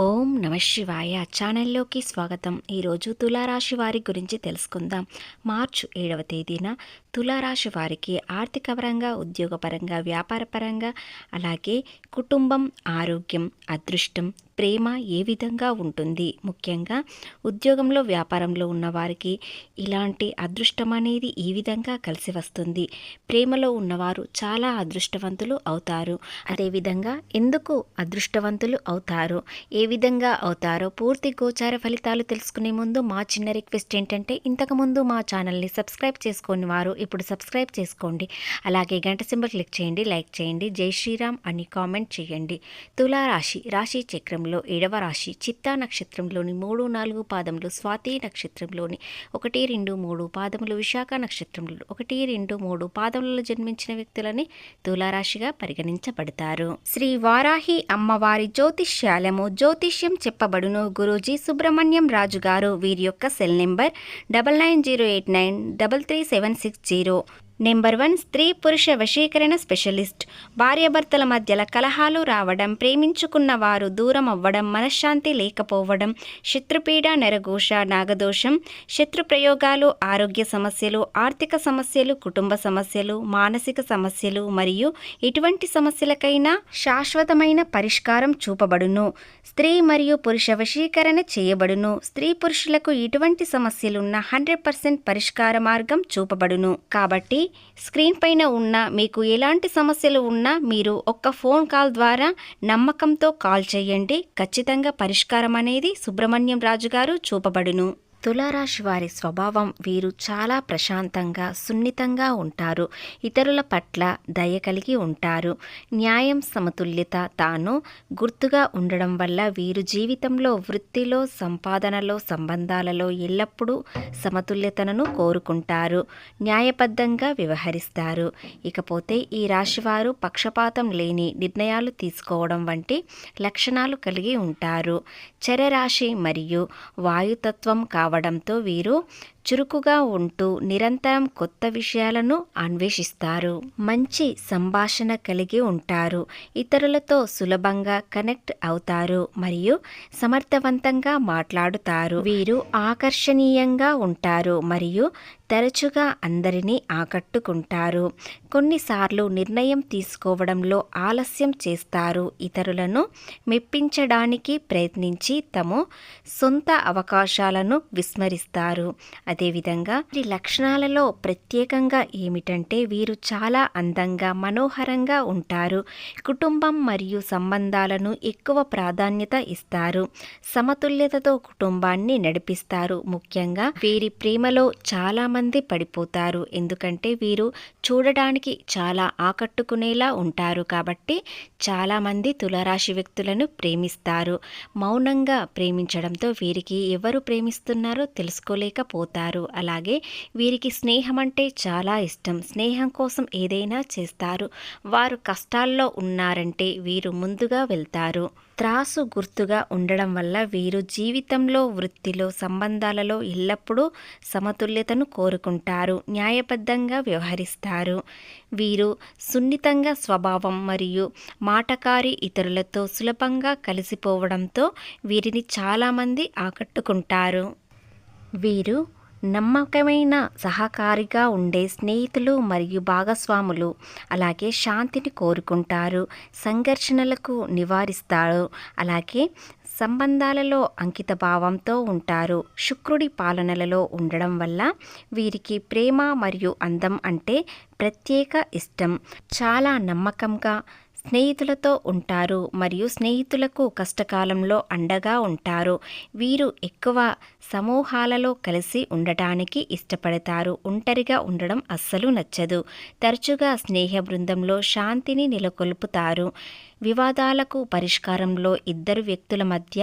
ఓం నమ శివాయ ఛానల్లోకి స్వాగతం. ఈరోజు తులారాశి వారి గురించి తెలుసుకుందాం. మార్చి 7వ తేదీన తులారాశి వారికి ఆర్థికపరంగా, ఉద్యోగపరంగా, వ్యాపారపరంగా, అలాగే కుటుంబం, ఆరోగ్యం, అదృష్టం, ప్రేమ ఏ విధంగా ఉంటుంది? ముఖ్యంగా ఉద్యోగంలో, వ్యాపారంలో ఉన్నవారికి ఇలాంటి అదృష్టం అనేది ఈ విధంగా కలిసి వస్తుంది. ప్రేమలో ఉన్నవారు చాలా అదృష్టవంతులు అవుతారు. అదేవిధంగా ఎందుకు అదృష్టవంతులు అవుతారు, ఏ విధంగా అవుతారో పూర్తి గోచార ఫలితాలు తెలుసుకునే ముందు మా చిన్న రిక్వెస్ట్ ఏంటంటే, ఇంతకుముందు మా ఛానల్ని సబ్స్క్రైబ్ చేసుకోని వారు ఇప్పుడు సబ్స్క్రైబ్ చేసుకోండి. అలాగే గంట సింబల్ క్లిక్ చేయండి, లైక్ చేయండి, జై శ్రీరామ్ అని కామెంట్ చేయండి. తులారాశి రాశి చక్రంలో 7వ రాశి, చిత్తా నక్షత్రంలోని 3, 4 పాదములు, స్వాతి నక్షత్రంలోని 1, 2, 3 పాదములు, విశాఖ నక్షత్రంలో 1, 2, 3 పాదములలో జన్మించిన వ్యక్తులని తులారాశిగా పరిగణించబడతారు. శ్రీ వారాహి అమ్మవారి జ్యోతిష్యాలము జ్యోతిష్యం చెప్పబడును. గురూజీ సుబ్రహ్మణ్యం రాజు గారు. వీరి యొక్క సెల్ నెంబర్ 9908933760. నెంబర్ 1 స్త్రీ పురుష వశీకరణ స్పెషలిస్ట్. భార్యాభర్తల మధ్యల కలహాలు రావడం, ప్రేమించుకున్న వారు దూరం అవ్వడం, మనశ్శాంతి లేకపోవడం, శత్రుపీడ, నరఘోష, నాగదోషం, శత్రు ప్రయోగాలు, ఆరోగ్య సమస్యలు, ఆర్థిక సమస్యలు, కుటుంబ సమస్యలు, మానసిక సమస్యలు మరియు ఎటువంటి సమస్యలకైనా శాశ్వతమైన పరిష్కారం చూపబడును. స్త్రీ మరియు పురుష వశీకరణ చేయబడును. స్త్రీ పురుషులకు ఎటువంటి సమస్యలున్నా 100% పరిష్కార మార్గం చూపబడును. కాబట్టి స్క్రీన్ పైన ఉన్న మీకు ఎలాంటి సమస్యలు ఉన్నా మీరు ఒక్క ఫోన్ కాల్ ద్వారా నమ్మకంతో కాల్ చేయండి. ఖచ్చితంగా పరిష్కారం అనేది సుబ్రహ్మణ్యం రాజు గారు చూపబడును. తులారాశి వారి స్వభావం, వీరు చాలా ప్రశాంతంగా, సున్నితంగా ఉంటారు. ఇతరుల పట్ల దయ కలిగి ఉంటారు. న్యాయం, సమతుల్యత తాను గుర్తుగా ఉండడం వల్ల వీరు జీవితంలో, వృత్తిలో, సంపాదనలో, సంబంధాలలో ఎల్లప్పుడూ సమతుల్యతను కోరుకుంటారు. న్యాయబద్ధంగా వ్యవహరిస్తారు. ఇకపోతే ఈ రాశివారు పక్షపాతం లేని నిర్ణయాలు తీసుకోవడం వంటి లక్షణాలు కలిగి ఉంటారు. చరరాశి మరియు వాయుతత్వం కావడంతో వీరు చురుకుగా ఉంటూ నిరంతరం కొత్త విషయాలను అన్వేషిస్తారు. మంచి సంభాషణ కలిగి ఉంటారు. ఇతరులతో సులభంగా కనెక్ట్ అవుతారు మరియు సమర్థవంతంగా మాట్లాడుతారు. వీరు ఆకర్షణీయంగా ఉంటారు మరియు తరచుగా అందరినీ ఆకట్టుకుంటారు. కొన్నిసార్లు నిర్ణయం తీసుకోవడంలో ఆలస్యం చేస్తారు. ఇతరులను మెప్పించడానికి ప్రయత్నించి తమ సొంత అవకాశాలను విస్మరిస్తారు. అదేవిధంగా ఈ లక్షణాలలో ప్రత్యేకంగా ఏమిటంటే, వీరు చాలా అందంగా, మనోహరంగా ఉంటారు. కుటుంబం మరియు సంబంధాలను ఎక్కువ ప్రాధాన్యత ఇస్తారు. సమతుల్యతతో కుటుంబాన్ని నడిపిస్తారు. ముఖ్యంగా వీరి ప్రేమలో చాలా మంది పడిపోతారు. ఎందుకంటే వీరు చూడడానికి చాలా ఆకట్టుకునేలా ఉంటారు. కాబట్టి చాలా మంది తులారాశి వ్యక్తులను ప్రేమిస్తారు. మౌనంగా ప్రేమించడంతో వీరికి ఎవరు ప్రేమిస్తున్నారో తెలుసుకోలేకపోతారు. అలాగే వీరికి స్నేహం అంటే చాలా ఇష్టం. స్నేహం కోసం ఏదైనా చేస్తారు. వారు కష్టాల్లో ఉన్నారంటే వీరు ముందుగా వెళ్తారు. త్రాసు గుర్తుగా ఉండడం వల్ల వీరు జీవితంలో, వృత్తిలో, సంబంధాలలో ఎల్లప్పుడూ సమతుల్యతను కోరుకుంటారు. న్యాయబద్ధంగా వ్యవహరిస్తారు. వీరు సున్నితంగా స్వభావం మరియు మాటకారి, ఇతరులతో సులభంగా కలిసిపోవడంతో వీరిని చాలామంది ఆకట్టుకుంటారు. వీరు నమ్మకమైన సహకారిగా ఉండే స్నేహితులు మరియు భాగస్వాములు, అలాగే శాంతిని కోరుకుంటారు. సంఘర్షణలకు నివారిస్తారు. అలాగే సంబంధాలలో అంకిత భావంతో ఉంటారు. శుక్రుడి పాలనలలో ఉండడం వల్ల వీరికి ప్రేమ మరియు అందం అంటే ప్రత్యేక ఇష్టం. చాలా నమ్మకంగా స్నేహితులతో ఉంటారు మరియు స్నేహితులకు కష్టకాలంలో అండగా ఉంటారు. వీరు ఎక్కువ సమూహాలలో కలిసి ఉండటానికి ఇష్టపడతారు. ఒంటరిగా ఉండడం అస్సలు నచ్చదు. తరచుగా స్నేహ బృందంలో శాంతిని నెలకొల్పుతారు. వివాదాలకు పరిష్కారంలో ఇద్దరు వ్యక్తుల మధ్య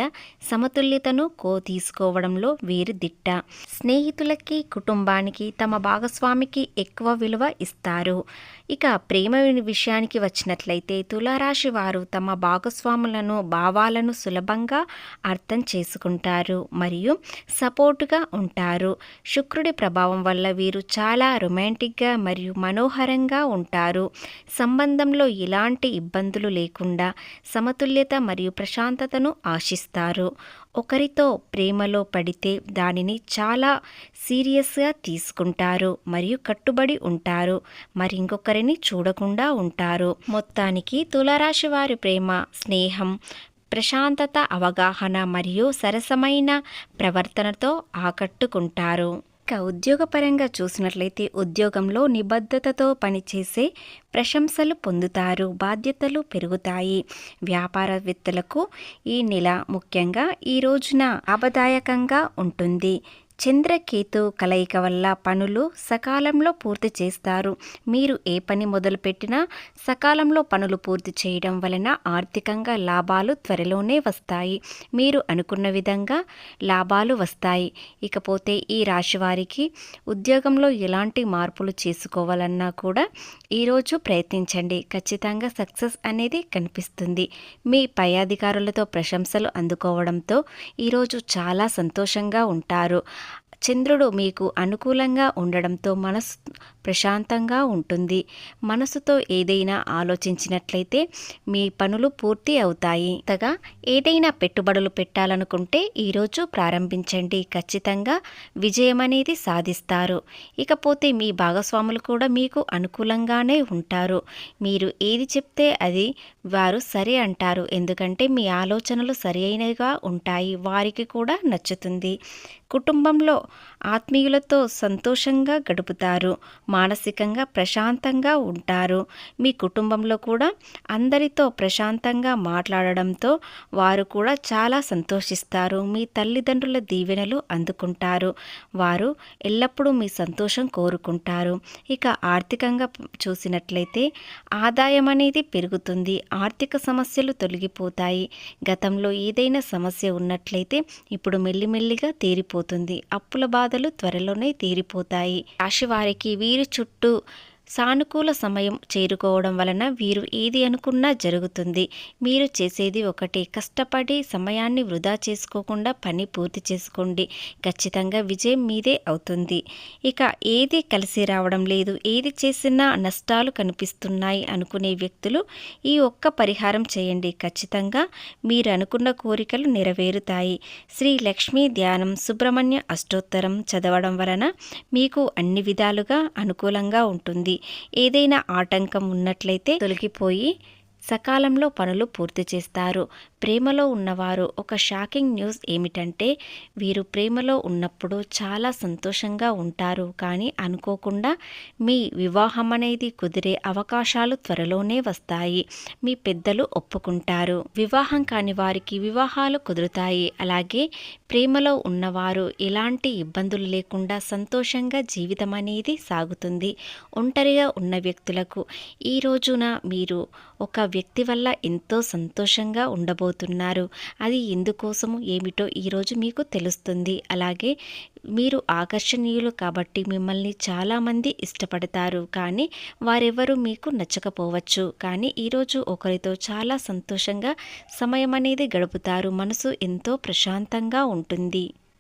సమతుల్యతను తీసుకోవడంలో వీరు దిట్ట. స్నేహితులకి, కుటుంబానికి, తమ భాగస్వామికి ఎక్కువ విలువ ఇస్తారు. ఇక ప్రేమ విషయానికి వచ్చినట్లయితే తులారాశి వారు తమ భాగస్వాములను, భావాలను సులభంగా అర్థం చేసుకుంటారు మరియు సపోర్టుగా ఉంటారు. శుక్రుడి ప్రభావం వల్ల వీరు చాలా రొమాంటిక్గా మరియు మనోహరంగా ఉంటారు. సంబంధంలో ఎలాంటి ఇబ్బందులు లేకుండా లేకుండా సమతుల్యత మరియు ప్రశాంతతను ఆశిస్తారు. ఒకరితో ప్రేమలో పడితే దానిని చాలా సీరియస్గా తీసుకుంటారు మరియు కట్టుబడి ఉంటారు. మరి ఇంకొకరిని చూడకుండా ఉంటారు. మొత్తానికి తులారాశి వారి ప్రేమ, స్నేహం, ప్రశాంతత, అవగాహన మరియు సరసమైన ప్రవర్తనతో ఆకట్టుకుంటారు. ఇక ఉద్యోగపరంగా చూసినట్లయితే ఉద్యోగంలో నిబద్ధతతో పనిచేసే ప్రశంసలు పొందుతారు, బాధ్యతలు పెరుగుతాయి. వ్యాపారవేత్తలకు ఈ నెల ముఖ్యంగా ఈ రోజున లాభదాయకంగా ఉంటుంది. చంద్రకేతు కలయిక వల్ల పనులు సకాలంలో పూర్తి చేస్తారు. మీరు ఏ పని మొదలుపెట్టినా సకాలంలో పనులు పూర్తి చేయడం వలన ఆర్థికంగా లాభాలు త్వరలోనే వస్తాయి. మీరు అనుకున్న విధంగా లాభాలు వస్తాయి. ఇకపోతే ఈ రాశి వారికి ఉద్యోగంలో ఎలాంటి మార్పులు చేసుకోవాలన్నా కూడా ఈరోజు ప్రయత్నించండి. ఖచ్చితంగా సక్సెస్ అనేది కనిపిస్తుంది. మీ పై అధికారులతో ప్రశంసలు అందుకోవడంతో ఈరోజు చాలా సంతోషంగా ఉంటారు. చంద్రుడు మీకు అనుకూలంగా ఉండడంతో మనసు ప్రశాంతంగా ఉంటుంది. మనసుతో ఏదైనా ఆలోచించినట్లయితే మీ పనులు పూర్తి అవుతాయి. కొత్తగా ఏదైనా పెట్టుబడులు పెట్టాలనుకుంటే ఈరోజు ప్రారంభించండి. ఖచ్చితంగా విజయం అనేది సాధిస్తారు. ఇకపోతే మీ భాగస్వాములు కూడా మీకు అనుకూలంగానే ఉంటారు. మీరు ఏది చెప్తే అది వారు సరే అంటారు. ఎందుకంటే మీ ఆలోచనలు సరి అయినవిగా ఉంటాయి. వారికి కూడా నచ్చుతుంది. కుటుంబంలో ఆత్మీయులతో సంతోషంగా గడుపుతారు. మానసికంగా ప్రశాంతంగా ఉంటారు. మీ కుటుంబంలో కూడా అందరితో ప్రశాంతంగా మాట్లాడడంతో వారు కూడా చాలా సంతోషిస్తారు. మీ తల్లిదండ్రుల దీవెనలు అందుకుంటారు. వారు ఎల్లప్పుడూ మీ సంతోషం కోరుకుంటారు. ఇక ఆర్థికంగా చూసినట్లయితే ఆదాయం అనేది పెరుగుతుంది. ఆర్థిక సమస్యలు తొలగిపోతాయి. గతంలో ఏదైనా సమస్య ఉన్నట్లయితే ఇప్పుడు మెల్లిమెల్లిగా తీరిపోతుంది. అప్పుల బాధలు త్వరలోనే తీరిపోతాయి. రాశి వారికి వీరి చుట్టూ సానుకూల సమయం చేరుకోవడం వలన వీరు ఏది అనుకున్నా జరుగుతుంది. మీరు చేసేది ఒకటి, కష్టపడి సమయాన్ని వృధా చేసుకోకుండా పని పూర్తి చేసుకోండి. ఖచ్చితంగా విజయం మీదే అవుతుంది. ఇక ఏది కలిసి రావడం లేదు, ఏది చేసినా నష్టాలు కనిపిస్తున్నాయి అనుకునే వ్యక్తులు ఈ ఒక్క పరిహారం చేయండి. ఖచ్చితంగా మీరు అనుకున్న కోరికలు నెరవేరుతాయి. శ్రీ లక్ష్మీ ధ్యానం, సుబ్రహ్మణ్య అష్టోత్తరం చదవడం వలన మీకు అన్ని విధాలుగా అనుకూలంగా ఉంటుంది. ఏదైనా ఆటంకం ఉన్నట్లయితే తొలగిపోయి సకాలంలో పనులు పూర్తి చేస్తారు. ప్రేమలో ఉన్నవారు ఒక షాకింగ్ న్యూస్ ఏమిటంటే వీరు ప్రేమలో ఉన్నప్పుడు చాలా సంతోషంగా ఉంటారు. కానీ అనుకోకుండా మీ వివాహం అనేది కుదిరే అవకాశాలు త్వరలోనే వస్తాయి. మీ పెద్దలు ఒప్పుకుంటారు. వివాహం కాని వారికి వివాహాలు కుదురుతాయి. అలాగే ప్రేమలో ఉన్నవారు ఎలాంటి ఇబ్బందులు లేకుండా సంతోషంగా జీవితం అనేది సాగుతుంది. ఒంటరిగా ఉన్న వ్యక్తులకు ఈ రోజున మీరు ఒక వ్యక్తి వల్ల ఎంతో సంతోషంగా ఉండబోతున్నారు. అది ఎందుకోసము ఏమిటో ఈరోజు మీకు తెలుస్తుంది. అలాగే మీరు ఆకర్షణీయులు కాబట్టి మిమ్మల్ని చాలామంది ఇష్టపడతారు. కానీ వారెవరు మీకు నచ్చకపోవచ్చు. కానీ ఈరోజు ఒకరితో చాలా సంతోషంగా సమయం అనేది గడుపుతారు. మనసు ఎంతో ప్రశాంతంగా ఉంటుంది.